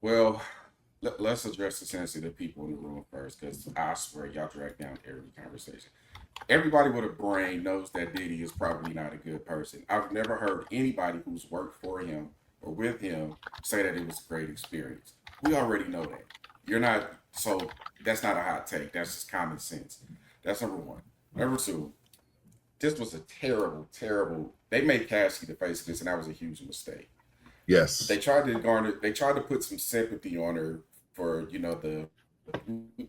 Well, let's address the sensitive people in the room first, because I swear y'all drag down every conversation. Everybody with a brain knows that Diddy is probably not a good person. I've never heard anybody who's worked for him or with him say that it was a great experience. We already know that. You're not, so that's not a hot take. That's just common sense. That's number one. Number two, this was a terrible, terrible. They made Cassie the face of this, and that was a huge mistake. They Yes. tried to garner, they tried to put some sympathy on her for, the,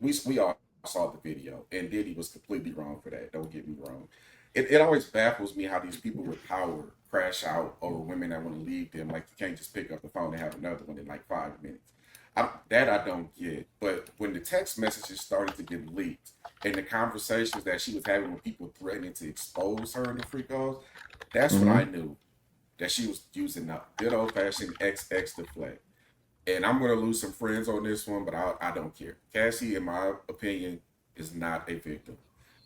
we all saw the video, and Diddy was completely wrong for that. Don't get me wrong. It always baffles me how these people with power crash out over women that want to leave them. Like, you can't just pick up the phone and have another one in like 5 minutes. That I don't get. But when the text messages started to get leaked and the conversations that she was having with people threatening to expose her in the free calls, that's when I Hmm. knew that she was using the good old fashioned XX deflect. And I'm going to lose some friends on this one, but I don't care. Cassie, in my opinion, is not a victim.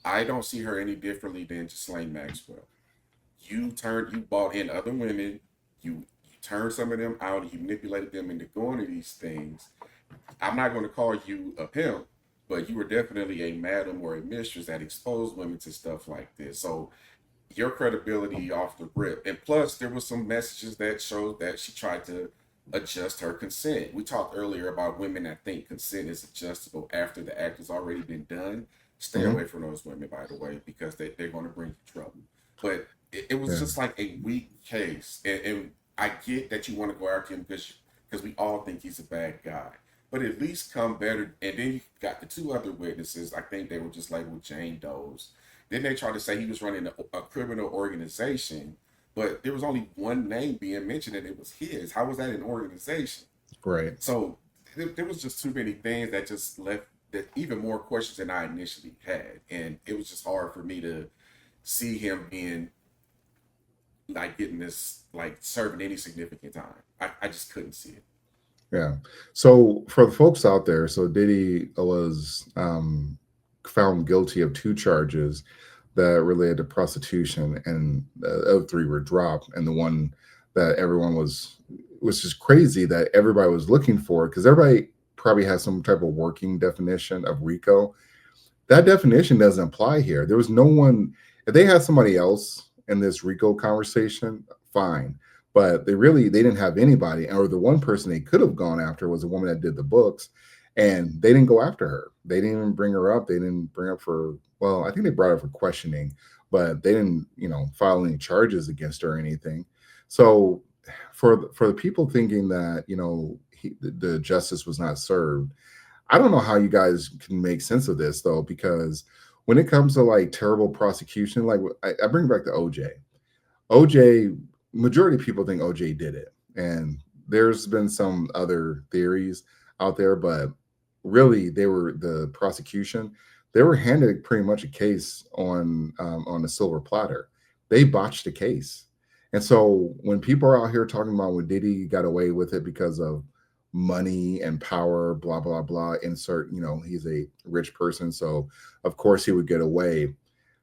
I don't see her any differently than Ghislaine Maxwell. You bought in other women, you turned some of them out, and you manipulated them into going to these things. I'm not going to call you a pimp, but you were definitely a madam or a mistress that exposed women to stuff like this. So your credibility off the rip. And plus, there was some messages that showed that she tried to adjust her consent. We talked earlier about women that think consent is adjustable after the act has already been done. Stay Hmm. away from those women, by the way, because they're going to bring you trouble. But it was Yeah. just like a weak case. And I get that you want to go after him because we all think he's a bad guy. But at least come better. And then you got the two other witnesses. I think they were just labeled Jane Doe's. Then they tried to say he was running a criminal organization, but there was only one name being mentioned, and it was his. How was that an organization? Right. So there was just too many things that just left that even more questions than I initially had, and it was just hard for me to see him being like getting this like serving any significant time. I just couldn't see it. Yeah. So for the folks out there, so Diddy was found guilty of two charges that related to prostitution, and the other three were dropped. And the one that everyone was just crazy that everybody was looking for, because everybody probably has some type of working definition of RICO. That definition doesn't apply here. There was no one. If they had somebody else in this RICO conversation, fine. But they didn't have anybody, or the one person they could have gone after was a woman that did the books, and they didn't go after her. They didn't even bring her up. They didn't bring up for, well, I think they brought her for questioning, but they didn't, file any charges against her or anything. So for the people thinking that the justice was not served, I don't know how you guys can make sense of this though, because when it comes to like terrible prosecution, like I bring back to OJ. OJ, majority of people think OJ did it, and there's been some other theories out there, but really they were the prosecution. They were handed pretty much a case on a silver platter. They botched the case, and so when people are out here talking about when Diddy got away with it because of money and power, blah blah blah. Insert, he's a rich person, so of course he would get away.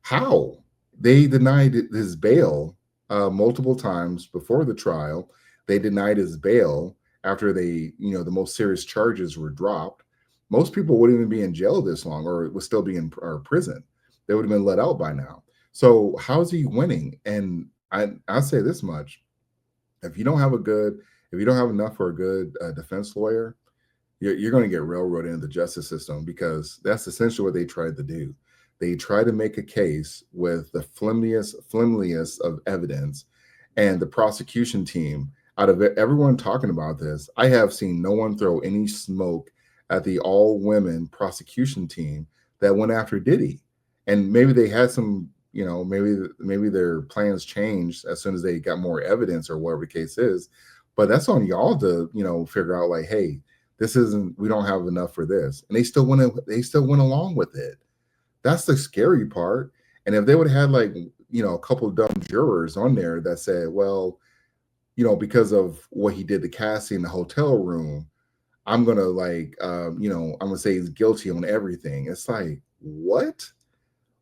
How? They denied his bail multiple times before the trial. They denied his bail after the most serious charges were dropped. Most people wouldn't even be in jail this long, or would still be in or prison. They would have been let out by now. So how's he winning? And I say this much: if you don't have a good, if you don't have enough for a good defense lawyer, you're going to get railroaded into the justice system, because that's essentially what they tried to do. They tried to make a case with the flimsiest of evidence, and the prosecution team, out of everyone talking about this, I have seen no one throw any smoke at the all women prosecution team that went after Diddy. And maybe they had some, maybe their plans changed as soon as they got more evidence or whatever the case is. But that's on y'all to, figure out like, hey, this isn't, we don't have enough for this. And they still went along with it. That's the scary part. And if they would have had like, a couple of dumb jurors on there that said, well, because of what he did to Cassie in the hotel room, I'm gonna like, I'm gonna say he's guilty on everything. It's like, what?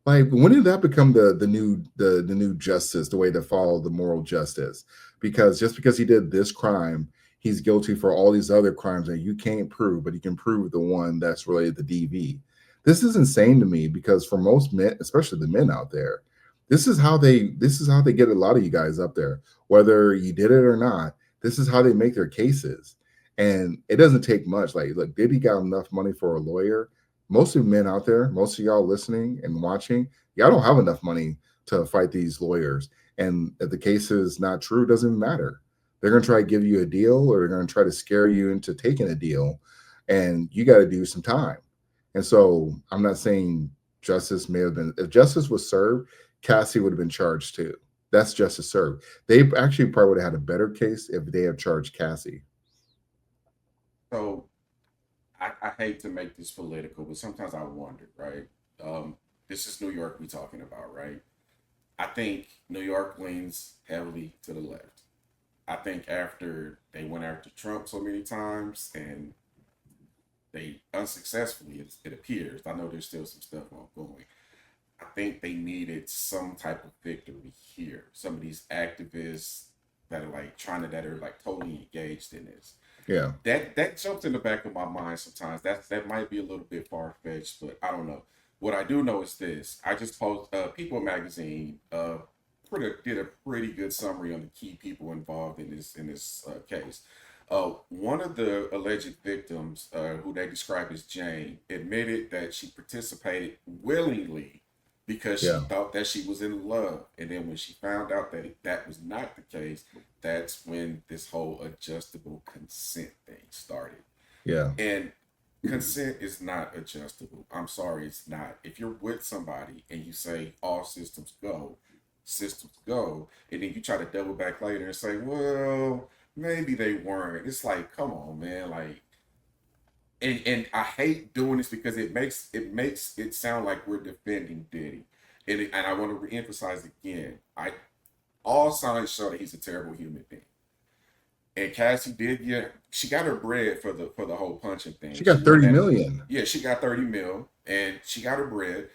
Like, when did that become the new justice, the way to follow the moral justice? Because just because he did this crime, he's guilty for all these other crimes that you can't prove, but you can prove the one that's related to DV. This is insane to me because for most men, especially the men out there, this is how they get a lot of you guys up there, whether you did it or not. This is how they make their cases, and it doesn't take much. Like, look, Diddy got enough money for a lawyer. Most of the men out there, most of y'all listening and watching, y'all don't have enough money to fight these lawyers. And if the case is not true, it doesn't matter. They're going to try to give you a deal, or they're going to try to scare you into taking a deal, and you got to do some time. And so I'm not saying justice may have been, if justice was served, Cassie would have been charged too. That's justice served. They actually probably would have had a better case if they had charged Cassie. So I hate to make this political, but sometimes I wonder, right? This is New York we talking about, right? I think New York leans heavily to the left. I think after they went after Trump so many times and they unsuccessfully, it appears. I know there's still some stuff ongoing. I think they needed some type of victory here. Some of these activists that are like trying to that are like totally engaged in this. Yeah. That jumps in the back of my mind sometimes. That might be a little bit far fetched, but I don't know. What I do know is this: I just post People magazine did a pretty good summary on the key people involved in this case. One of the alleged victims, who they described as Jane, admitted that she participated willingly because she Yeah. thought that she was in love. And then when she found out that that was not the case, that's when this whole adjustable consent thing started. Yeah. And consent is not adjustable. I'm sorry, it's not. If you're with somebody and you say all systems go, and then you try to double back later and say, well, maybe they weren't. It's like, come on, man. Like, and I hate doing this because it makes it sound like we're defending Diddy. And I want to reemphasize again, I all signs show that he's a terrible human being. And Cassie did get she got her bread for the whole punching thing. She She got won 30 that. million. Yeah, she got 30 mil and she got her bread.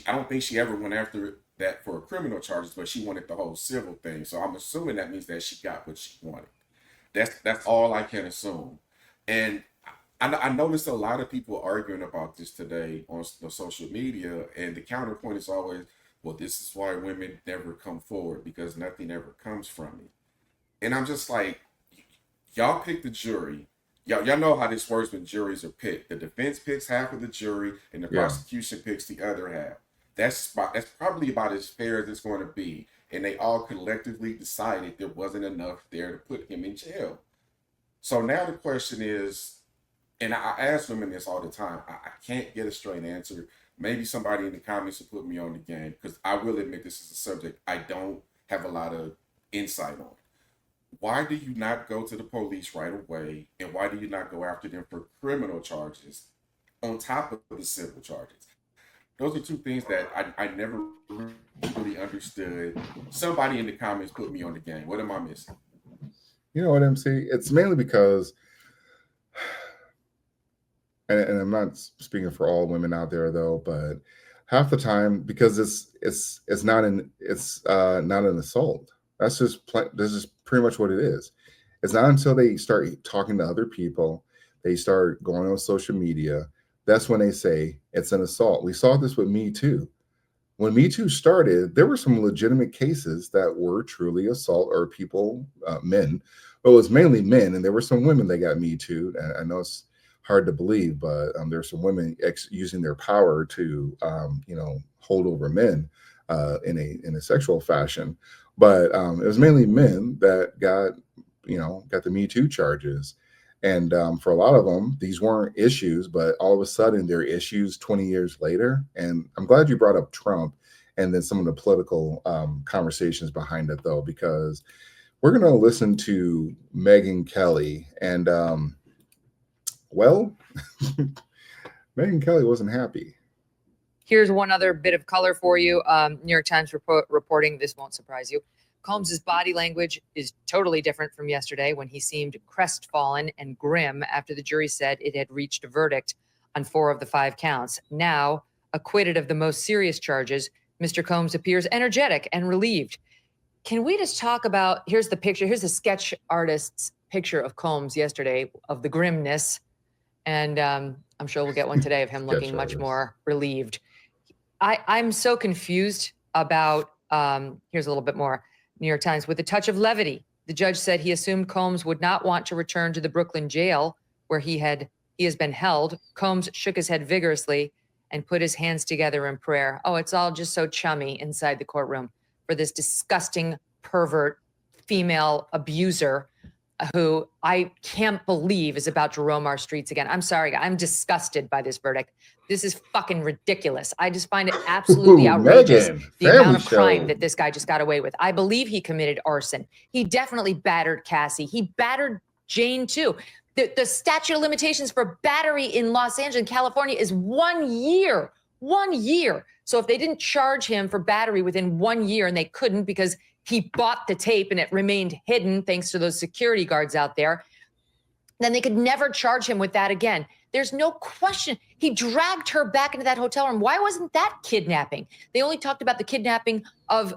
I don't think she ever went after that for criminal charges, but she wanted the whole civil thing. So I'm assuming that means that she got what she wanted. That's all I can assume. And I noticed a lot of people arguing about this today on the social media, and the counterpoint is always, well, this is why women never come forward because nothing ever comes from it. And I'm just like, y'all pick the jury. Y'all know how this works when juries are picked. The defense picks half of the jury, and the Yeah. prosecution picks the other half. That's probably about as fair as it's going to be. And they all collectively decided there wasn't enough there to put him in jail. So now the question is, and I ask women this all the time. I can't get a straight answer. Maybe somebody in the comments will put me on the game because I will admit this is a subject I don't have a lot of insight on. Why do you not go to the police right away? And why do you not go after them for criminal charges on top of the civil charges? Those are two things that I never really understood. Somebody in the comments put me on the game. What am I missing? You know what, MC? It's mainly because, and I'm not speaking for all women out there though, but half the time because it's not an assault. That's just pretty much what it is. It's not until they start talking to other people, they start going on social media. That's when they say it's an assault. We saw this with Me Too. When Me Too started, there were some legitimate cases that were truly assault or people, men, but it was mainly men, and there were some women that got Me Too. And I know it's hard to believe, but there's some women using their power to, hold over men in a sexual fashion. But it was mainly men that got the Me Too charges. And for a lot of them, these weren't issues, but all of a sudden they're issues 20 years later. And I'm glad you brought up Trump and then some of the political conversations behind it, though, because we're going to listen to Megyn Kelly. And, well, Megyn Kelly wasn't happy. Here's one other bit of color for you. New York Times reporting, this won't surprise you. Combs's body language is totally different from yesterday when he seemed crestfallen and grim after the jury said it had reached a verdict on 4 of the 5 counts. Now, acquitted of the most serious charges, Mr. Combs appears energetic and relieved. Can we just talk about, here's the picture, here's the sketch artist's picture of Combs yesterday of the grimness, and I'm sure we'll get one today of him looking much more relieved. I'm so confused about, here's a little bit more. New York Times, with a touch of levity, the judge said he assumed Combs would not want to return to the Brooklyn jail where he has been held. Combs shook his head vigorously and put his hands together in prayer. Oh, it's all just so chummy inside the courtroom for this disgusting pervert female abuser who I can't believe is about to roam our streets again. I'm sorry, I'm disgusted by this verdict. This is fucking ridiculous. I just find it absolutely outrageous, Megyn, the amount of show. crime that this guy just got away with. I believe he committed arson. He definitely battered Cassie. He battered Jane too. The statute of limitations for battery in Los Angeles, California is 1 year. 1 year. So if they didn't charge him for battery within 1 year, and they couldn't because he bought the tape and it remained hidden thanks to those security guards out there, then they could never charge him with that again. There's no question. He dragged her back into that hotel room. Why wasn't that kidnapping? They only talked about the kidnapping of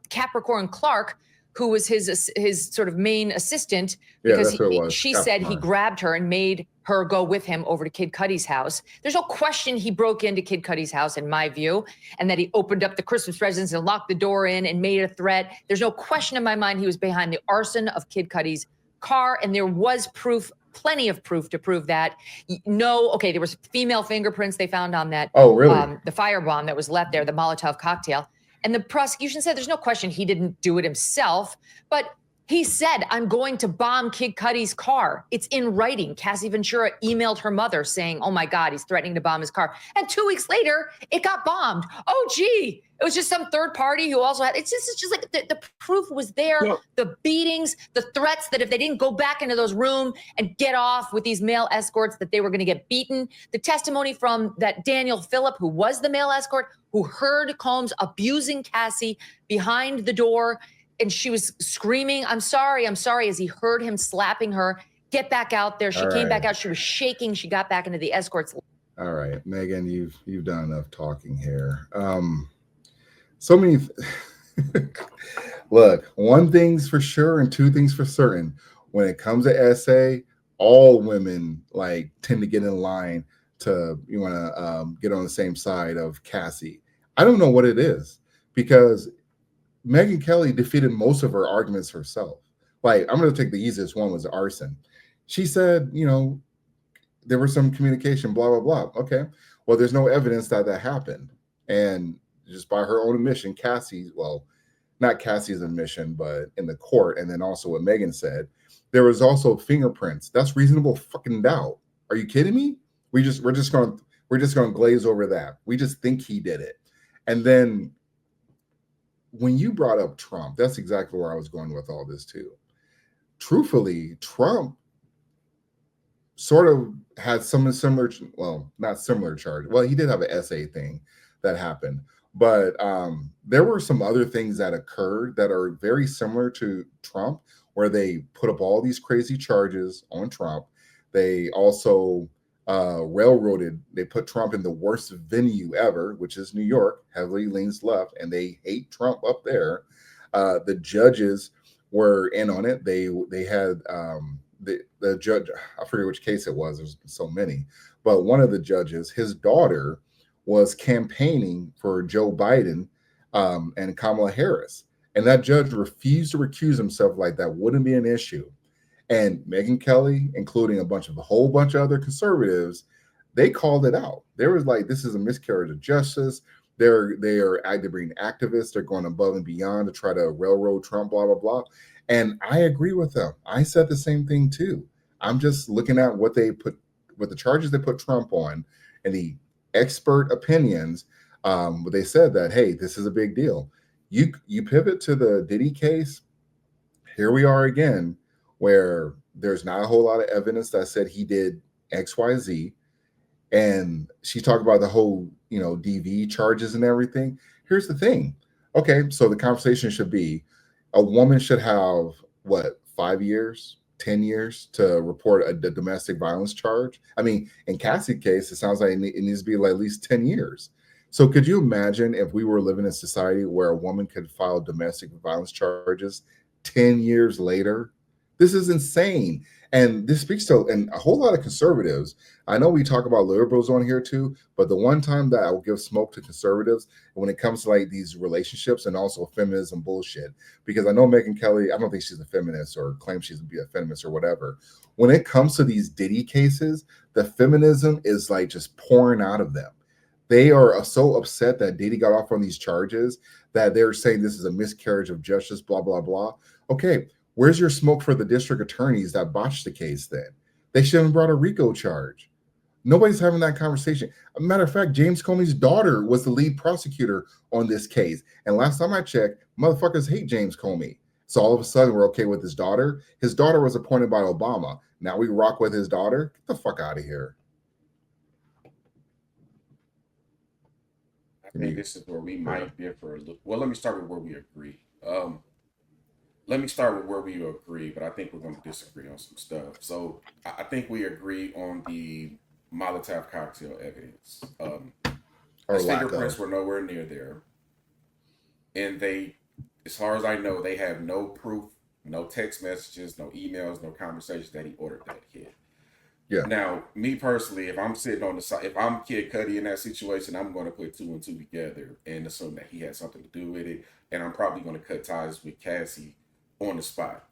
Capricorn Clark, who was his sort of main assistant, because she said he grabbed her and made her go with him over to Kid Cudi's house. There's no question he broke into Kid Cudi's house, in my view, and that he opened up the Christmas presents and locked the door in and made a threat. There's no question in my mind he was behind the arson of Kid Cudi's car, and there was proof, plenty of proof to prove that. There was female fingerprints they found on that. Oh, really? The firebomb that was left there, the Molotov cocktail. And the prosecution said there's no question he didn't do it himself, but he said, I'm going to bomb Kid Cudi's car. It's in writing. Cassie Ventura emailed her mother saying, oh my God, he's threatening to bomb his car. And 2 weeks later, it got bombed. Oh, gee, it was just some third party who also had, it's just like the proof was there, the beatings, the threats that if they didn't go back into those rooms and get off with these male escorts, that they were going to get beaten. The testimony from that Daniel Phillip, who was the male escort, who heard Combs abusing Cassie behind the door, and she was screaming, I'm sorry, as he heard him slapping her. Get back out there. She came back out. She was shaking. She got back into the escorts. All right, Megyn, you've done enough talking here. So many. Look, one thing's for sure and two things for certain. When it comes to SA, all women tend to get in line to want to get on the same side of Cassie. I don't know what it is, because Megyn Kelly defeated most of her arguments herself. I'm going to take the easiest one, was arson. She said, there was some communication, blah, blah, blah. Okay. Well, there's no evidence that happened. And just by her own admission, not Cassie's admission, but in the court, and then also what Megyn said, there was also fingerprints. That's reasonable fucking doubt. Are you kidding me? We're just going to glaze over that. We just think he did it. And then when you brought up Trump, that's exactly where I was going with all this too. Truthfully, Trump sort of had some similar, not similar charge. Well, he did have an SA thing that happened, but there were some other things that occurred that are very similar to Trump, where they put up all these crazy charges on Trump. They also railroaded. They put Trump in the worst venue ever, which is New York, heavily leans left, and they hate Trump up there. The judges were in on it. They had the judge, I forget which case it was, there's so many, but one of the judges, his daughter was campaigning for Joe Biden and Kamala Harris, and that judge refused to recuse himself like that wouldn't be an issue. And Megyn Kelly, including a whole bunch of other conservatives, they called it out. They was like, this is a miscarriage of justice. They are being activists. They're going above and beyond to try to railroad Trump, blah, blah, blah. And I agree with them. I said the same thing too. I'm just looking at what the charges they put Trump on and the expert opinions. They said that, hey, this is a big deal. You pivot to the Diddy case. Here we are again, where there's not a whole lot of evidence that said he did X, Y, Z. And she talked about the whole, DV charges and everything. Here's the thing. Okay, so the conversation should be, a woman should have, 5 years, 10 years to report a domestic violence charge? I mean, in Cassie's case, it sounds like it needs to be at least 10 years. So could you imagine if we were living in a society where a woman could file domestic violence charges 10 years later? This is insane. And this speaks to and a whole lot of conservatives. I know we talk about liberals on here too, but the one time that I will give smoke to conservatives when it comes to like these relationships and also feminism bullshit, because I know Megyn Kelly, I don't think she's a feminist or claims she's to be a feminist or whatever. When it comes to these Diddy cases, the feminism is like just pouring out of them. They are so upset that Diddy got off on these charges that they're saying this is a miscarriage of justice, blah, blah, blah. Okay, where's your smoke for the district attorneys that botched the case then? They should have brought a RICO charge. Nobody's having that conversation. A matter of fact, James Comey's daughter was the lead prosecutor on this case. And last time I checked, motherfuckers hate James Comey. So all of a sudden we're okay with his daughter. His daughter was appointed by Obama. Now we rock with his daughter. Get the fuck out of here. I think this is where we might differ a little. Well, let me start with where we agree. Let me start with where we agree, but I think we're going to disagree on some stuff. So I think we agree on the Molotov cocktail evidence. His fingerprints were nowhere near there. And they, as far as I know, they have no proof, no text messages, no emails, no conversations that he ordered that hit. Yeah. Now, me personally, if I'm sitting on the side, if I'm Kid Cudi in that situation, I'm going to put 2 and 2 together and assume that he had something to do with it. And I'm probably going to cut ties with Cassie on the spot.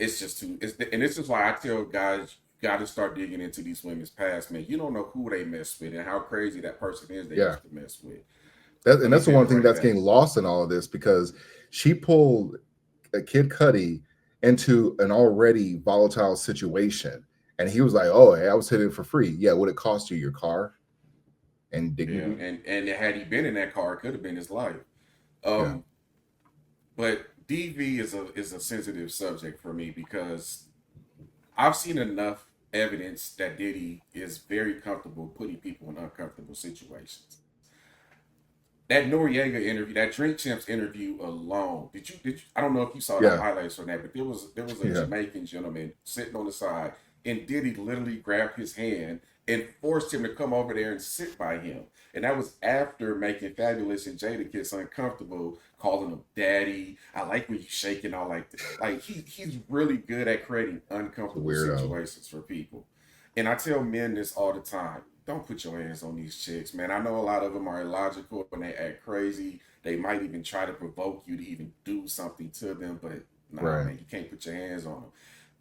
It's just too, and this is why I tell guys, you got to start digging into these women's past, man. You don't know who they mess with and how crazy that person is they used to mess with. That's the one thing that's getting lost in all of this, because she pulled a Kid Cudi into an already volatile situation. And he was like, "Oh, hey, I was hitting it for free. Yeah, would it cost you your car and dignity?" Yeah, and had he been in that car, it could have been his life. But DV is a sensitive subject for me because I've seen enough evidence that Diddy is very comfortable putting people in uncomfortable situations. That Noriega interview, that Drink Champs interview alone. Did you? I don't know if you saw the highlights from that, but there was a Jamaican gentleman sitting on the side, and Diddy literally grabbed his hand and forced him to come over there and sit by him. And that was after making Fabulous and Jadakiss uncomfortable, calling him daddy. I like when you shaking all like this. Like he's really good at creating uncomfortable situations for people. And I tell men this all the time. Don't put your hands on these chicks, man. I know a lot of them are illogical and they act crazy. They might even try to provoke you to even do something to them, but man, you can't put your hands on them.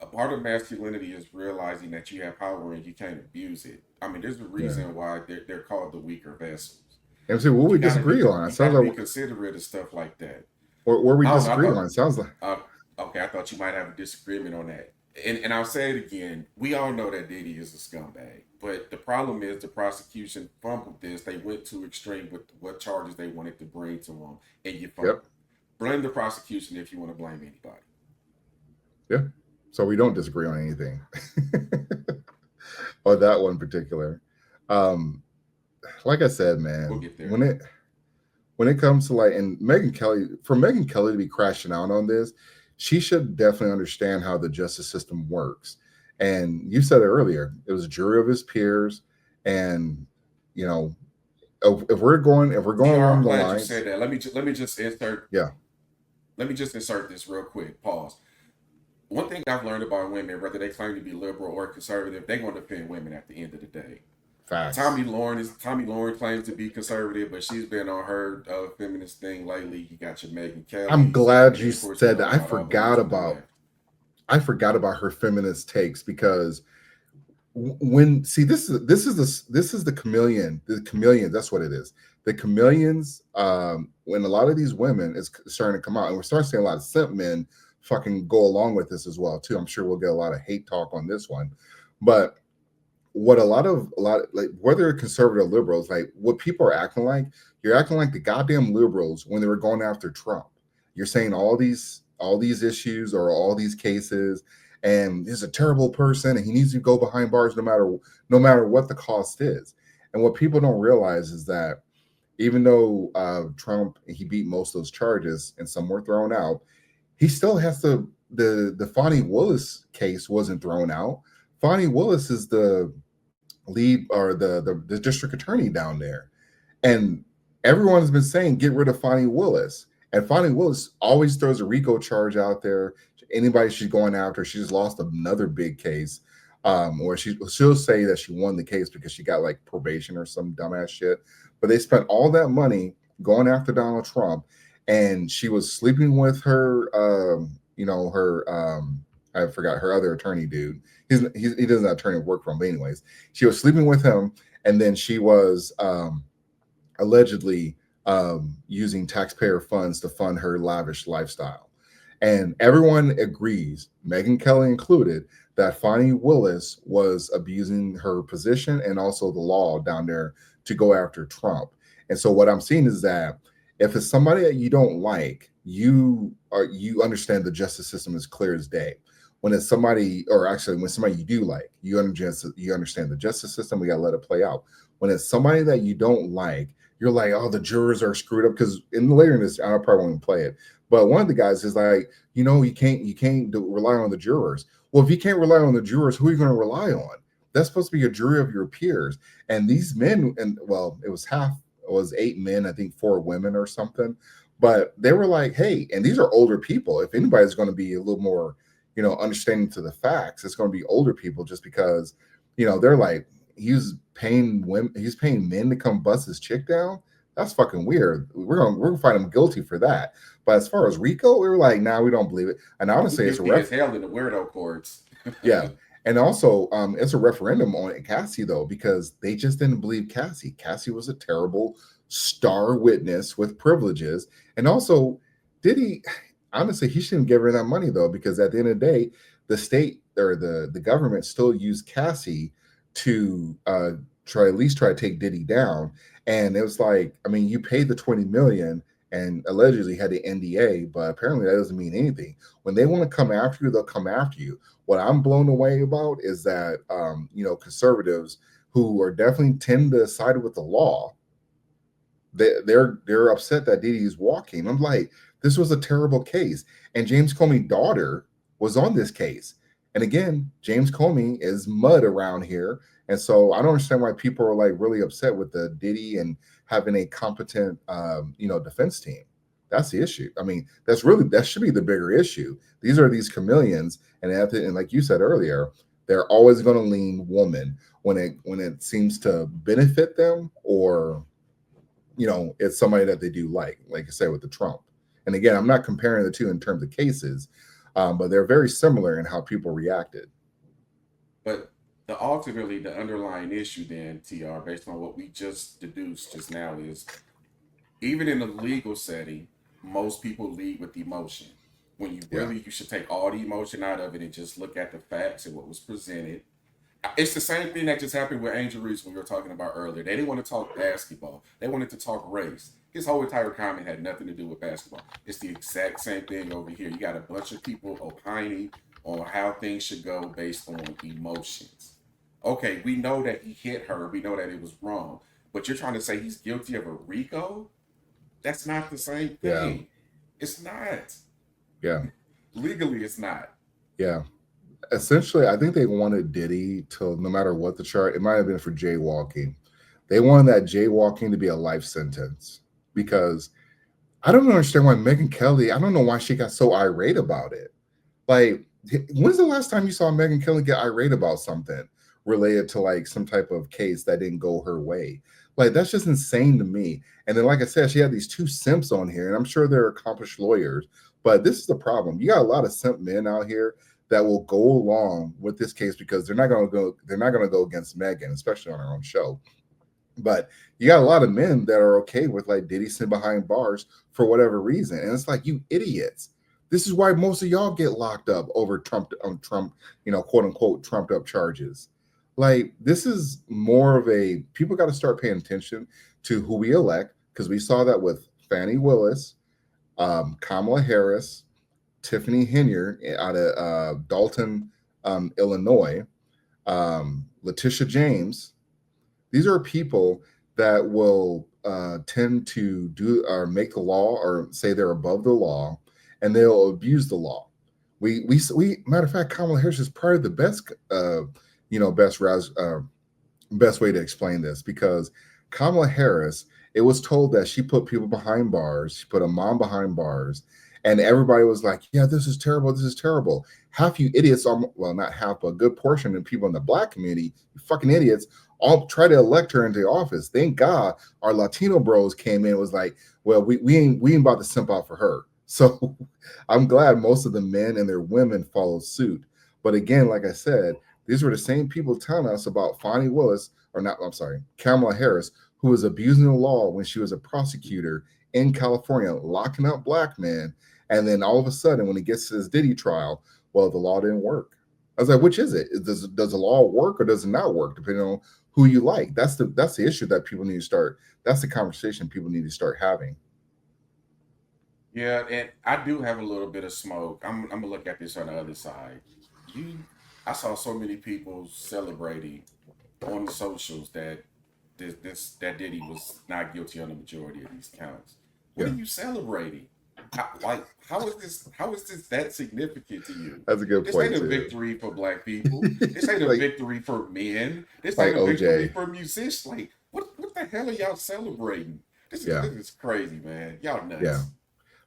A part of masculinity is realizing that you have power and you can't abuse it. I mean, there's a reason why they're called the weaker vessels. And so what we disagree on, it sounds like be considerate of stuff like that. Or where we disagree on, it sounds like. Okay, I thought you might have a disagreement on that. And I'll say it again. We all know that Diddy is a scumbag. But the problem is the prosecution fumbled this. They went too extreme with what charges they wanted to bring to him. And you fumbled. Blame the prosecution if you want to blame anybody. Yeah. So we don't disagree on anything. Or that one in particular. Like I said, man, we'll get there. When it comes to like, and Megyn Kelly, for Megyn Kelly to be crashing out on this, she should definitely understand how the justice system works. And you said it earlier, it was a jury of his peers. And, you know, if we're going along the lines. You said that. Let me just insert. Yeah. Let me just insert this real quick. Pause. One thing I've learned about women, whether they claim to be liberal or conservative, they're going to defend women at the end of the day. Facts. Tommy Lauren claims to be conservative, but she's been on her feminist thing lately. You got your Megyn Kelly. I'm glad you said that. I forgot about her feminist takes, because this is the chameleon. The chameleon, that's what it is. The chameleons, when a lot of these women is starting to come out, and we're starting to see a lot of simp men fucking go along with this as well too. I'm sure we'll get a lot of hate talk on this one, but what a lot of like, whether conservative or liberals, like what people are acting like, you're acting like the goddamn liberals when they were going after Trump. You're saying all these issues or all these cases, and he's a terrible person and he needs to go behind bars no matter what the cost is. And what people don't realize is that even though Trump, he beat most of those charges and some were thrown out, he still has the Fani Willis case wasn't thrown out. Fani Willis is the lead or the district attorney down there. And everyone's been saying, get rid of Fani Willis. And Fani Willis always throws a RICO charge out there. anybody she's going after. She just lost another big case, or she'll say that she won the case because she got like probation or some dumbass shit. But they spent all that money going after Donald Trump, and she was sleeping with her, I forgot her other attorney dude. He doesn't have attorney work for him, but anyways, she was sleeping with him, and then she was allegedly using taxpayer funds to fund her lavish lifestyle. And everyone agrees, Megyn Kelly included, that Fani Willis was abusing her position and also the law down there to go after Trump. And so what I'm seeing is that if it's somebody that you don't like, you understand the justice system is clear as day. When it's somebody, or actually when somebody you do like, you understand the justice system, we got to let it play out. When it's somebody that you don't like, you're like, oh, the jurors are screwed up. Because later in this, I probably won't play it. But one of the guys is like, you can't rely on the jurors. Well, if you can't rely on the jurors, who are you going to rely on? That's supposed to be a jury of your peers. And these men, and well, it was 8 men, I think 4 women or something. But they were like, hey, and these are older people. If anybody's going to be a little more, understanding to the facts, it's going to be older people, just because, they're like, he's paying men to come bust his chick down. That's fucking weird. We're gonna find him guilty for that. But as far as RICO, we were like, nah, we don't believe it. And honestly, it's held in the weirdo courts. Yeah. And also, it's a referendum on Cassie, though, because they just didn't believe Cassie. Cassie was a terrible star witness with privileges. And also, Diddy, honestly, he shouldn't give her that money, though, because at the end of the day, the state or the government still used Cassie to try to take Diddy down. And it was like, I mean, you paid the $20 million and allegedly had the NDA, but apparently that doesn't mean anything. When they want to come after you, they'll come after you. What I'm blown away about is that, conservatives who are definitely tend to side with the law, they're upset that Diddy is walking. I'm like, this was a terrible case. And James Comey's daughter was on this case. And again, James Comey is mud around here. And so I don't understand why people are like really upset with the Diddy and having a competent, defense team. That's the issue. I mean, that should be the bigger issue. These are these chameleons, and like you said earlier, they're always going to lean woman when it seems to benefit them, or it's somebody that they do like I said with the Trump. And again, I'm not comparing the two in terms of cases, but they're very similar in how people reacted. But ultimately, the underlying issue then, TR, based on what we just deduced just now, is even in a legal setting, most people lead with emotion. When you should take all the emotion out of it and just look at the facts and what was presented. It's the same thing that just happened with Angel Reese when we were talking about earlier. They didn't want to talk basketball. They wanted to talk race. His whole entire comment had nothing to do with basketball. It's the exact same thing over here. You got a bunch of people opining on how things should go based on emotions. Okay, we know that he hit her. We know that it was wrong. But you're trying to say he's guilty of a RICO? That's not the same thing. Yeah. It's not. Yeah. Legally, it's not. Yeah. Essentially, I think they wanted Diddy to, no matter what the charge, it might have been for jaywalking. They wanted that jaywalking to be a life sentence, because I don't understand why Megyn Kelly, I don't know why she got so irate about it. Like, when's the last time you saw Megyn Kelly get irate about something related to like some type of case that didn't go her way? Like, that's just insane to me. And then, like I said, she had these 2 simps on here, and I'm sure they're accomplished lawyers, but this is the problem. You got a lot of simp men out here that will go along with this case because they're not going to go against Megyn, especially on her own show. But you got a lot of men that are okay with like Diddy sitting behind bars for whatever reason. And it's like, you idiots. This is why most of y'all get locked up over Trump, quote unquote, trumped up charges. Like, this is more of a, people got to start paying attention to who we elect, because we saw that with Fani Willis, Kamala Harris, Tiffany Henyard out of Dalton, Illinois, Letitia James. These are people that will tend to do or make the law or say they're above the law, and they'll abuse the law. We matter of fact, Kamala Harris is probably the best best way to explain this, because Kamala Harris, it was told that she put people behind bars, she put a mom behind bars, And everybody was like, yeah, this is terrible. This is terrible. Half you idiots, well, not half, but a good portion of people in the black community, you fucking idiots, all try to elect her into office. Thank God our Latino bros came in and was like, well, we ain't about to simp out for her. So I'm glad most of the men and their women followed suit. But again, like I said, these were the same people telling us about Fonnie Willis, or not, I'm sorry, Kamala Harris, who was abusing the law when she was a prosecutor in California, locking up black men. And then all of a sudden, when it gets to this Diddy trial, well, the law didn't work. I was like, which is it? Does the law work or does it not work, depending on who you like? That's the issue that people need to start. That's the conversation people need to start having. Yeah, and I do have a little bit of smoke. I'm gonna look at this on the other side. You, I saw so many people celebrating on the socials that that Diddy was not guilty on the majority of these counts. What Yeah, are you celebrating? How is this that significant to you? that's a good This ain't point a too. victory for black people. This ain't a like victory for men. This like ain't a victory OJ. for musicians. Like what the hell are y'all celebrating? Yeah, This is crazy, man. Y'all yeah. nuts.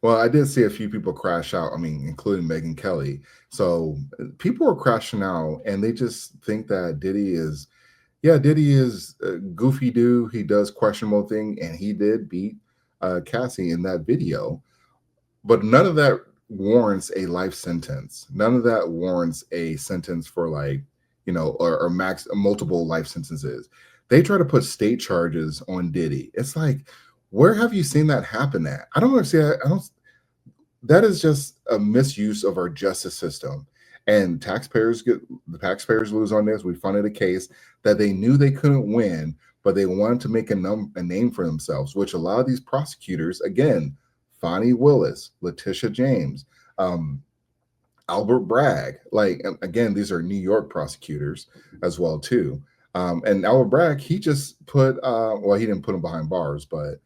Well, I did see a few people crash out. I mean, including Megyn Kelly. So people are crashing out, and they just think that Diddy is a goofy dude. He does questionable thing, and he did beat Cassie in that video. But none of that warrants a life sentence. None of that warrants a sentence for like, or max multiple life sentences. They try to put state charges on Diddy. It's like, where have you seen that happen at? I don't understand. I don't. That is just a misuse of our justice system. And the taxpayers lose on this. We funded a case that they knew they couldn't win, but they wanted to make a name for themselves, which a lot of these prosecutors, again, Fonnie Willis, Letitia James, um, Albert Bragg, like again, these are New York prosecutors as well too. And Albert Bragg, he just put well, he didn't put him behind bars, but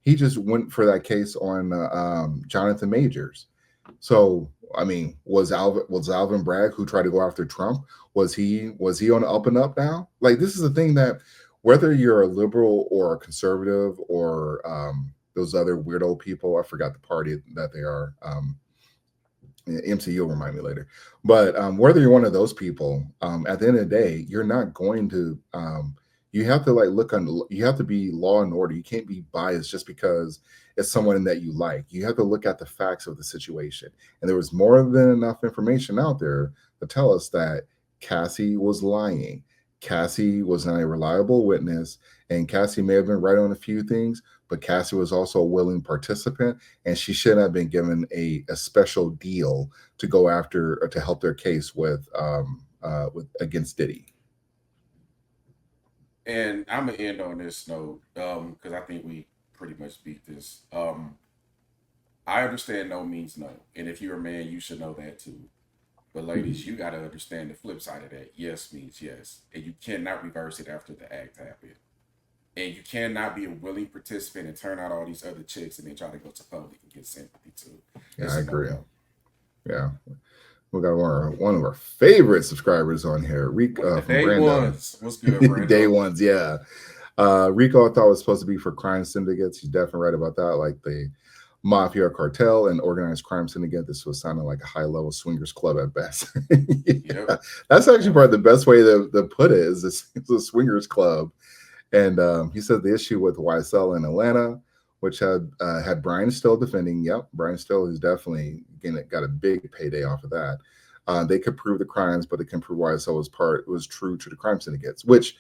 he just went for that case on Jonathan Majors. So I mean, was Alvin Bragg, who tried to go after Trump, was he on the up and up now? Like, this is the thing, that whether you're a liberal or a conservative or those other weirdo people, I forgot the party that they are. MC, you'll remind me later. But whether you're one of those people, at the end of the day, you're not going to. You have to you have to be law and order. You can't be biased just because it's someone that you like. You have to look at the facts of the situation. And there was more than enough information out there to tell us that Cassie was lying. Cassie was not a reliable witness, and Cassie may have been right on a few things, but Cassie was also a willing participant, and she should have been given a special deal to go after or to help their case with against Diddy. And I'm gonna end on this note, because I think we pretty much beat this. I understand no means no, and if you're a man, you should know that too. But ladies, you gotta understand the flip side of that. Yes means yes, and you cannot reverse it after the act happened. And you cannot be a willing participant and turn out all these other chicks and then try to go to public and get sympathy too. Yeah, It's I a agree. no-no. Yeah, we got one of our favorite subscribers on here, One of the from day Brando. ones. What's good, Brando? Day ones, yeah. Rico, I thought was supposed to be for crime syndicates. He's definitely right about that. Like the mafia cartel and organized crime syndicate. This was sounding like a high level swingers club at best. Yep. Yeah, that's actually probably the best way to put it is it's a swingers club. And he said the issue with YSL in Atlanta, which had Brian Still defending. Yep, Brian Still is definitely got a big payday off of that. They could prove the crimes, but they can prove YSL was true to the crime syndicates. Which,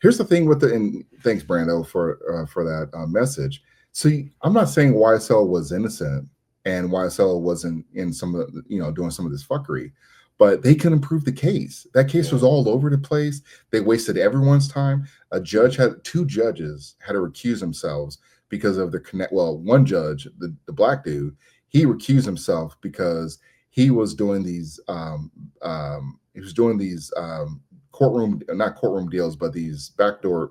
here's the thing with and thanks Brando for that message. See, I'm not saying YSL was innocent and YSL wasn't in some of doing some of this fuckery, but they couldn't prove the case. That case was all over the place. They wasted everyone's time. Two judges had to recuse themselves because of the connect. Well, one judge, the black dude, he recused himself because he was doing these not courtroom deals, but these backdoor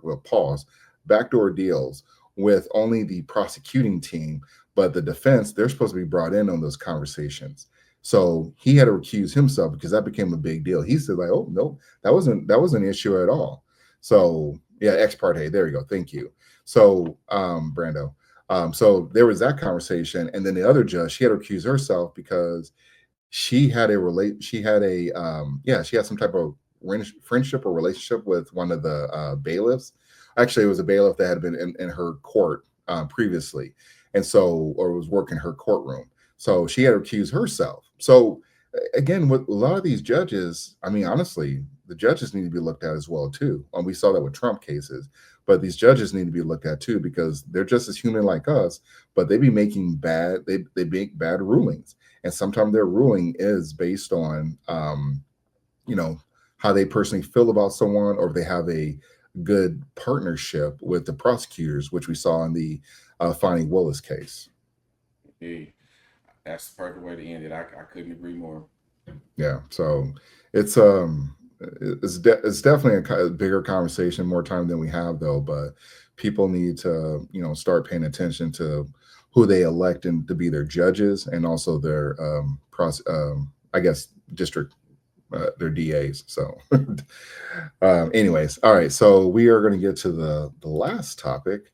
deals with only the prosecuting team, but the defense, they're supposed to be brought in on those conversations. So he had to recuse himself because that became a big deal. He said, like, oh no, that wasn't an issue at all. So yeah, ex parte. There you go. Thank you. So Brando. So there was that conversation, and then the other judge, she had to recuse herself because she had she had some type of friendship or relationship with one of the bailiffs. Actually, it was a bailiff that had been in her court previously, and so, or was working her courtroom. So she had to recuse herself. So again, with a lot of these judges, I mean, honestly, the judges need to be looked at as well too. And we saw that with Trump cases, but these judges need to be looked at too because they're just as human like us, but they make bad rulings, and sometimes their ruling is based on you know, how they personally feel about someone, or if they have a good partnership with the prosecutors, which we saw in the Fonnie Willis case. Hey, that's the perfect way to end it. I couldn't agree more. Yeah, so it's it's definitely a bigger conversation, more time than we have though. But people need to start paying attention to who they elect and to be their judges, and also their I guess district their DAs. So, anyways, all right. So we are going to get to the last topic,